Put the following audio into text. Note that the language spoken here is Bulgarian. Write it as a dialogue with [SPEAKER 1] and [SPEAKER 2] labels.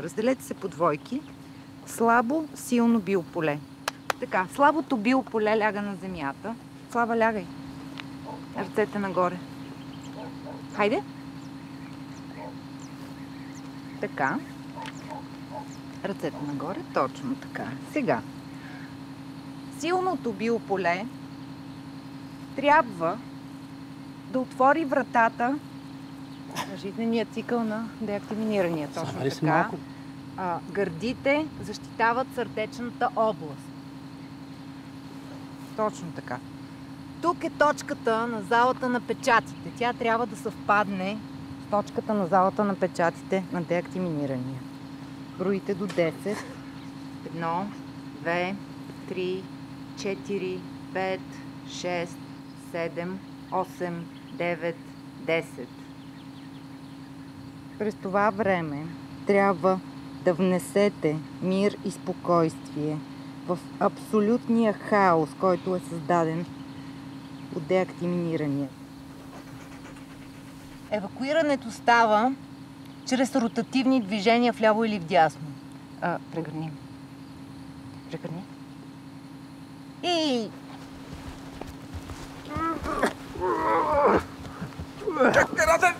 [SPEAKER 1] Разделете се по двойки. Слабо, силно биополе. Така, слабото биополе ляга на земята. Слава, лягай. Ръцете нагоре. Хайде. Така. Ръцете нагоре. Точно така. Сега. Силното биополе трябва да отвори вратата на жизнения цикъл на деактивирания. Точно така. Гърдите защитават сърдечната област. Точно така. Тук е точката на залата на печатите. Тя трябва да съвпадне с точката на залата на печатите на деактивирания. Броите до 10. 1, 2, 3, 4, 5, 6, 7, 8, 9, 10. През това време трябва да внесете мир и спокойствие в абсолютния хаос, който е създаден от деактивирания. Евакуирането става чрез ротативни движения вляво или вдясно. Прегърни. Прегърни. И...
[SPEAKER 2] Чакай, Раден!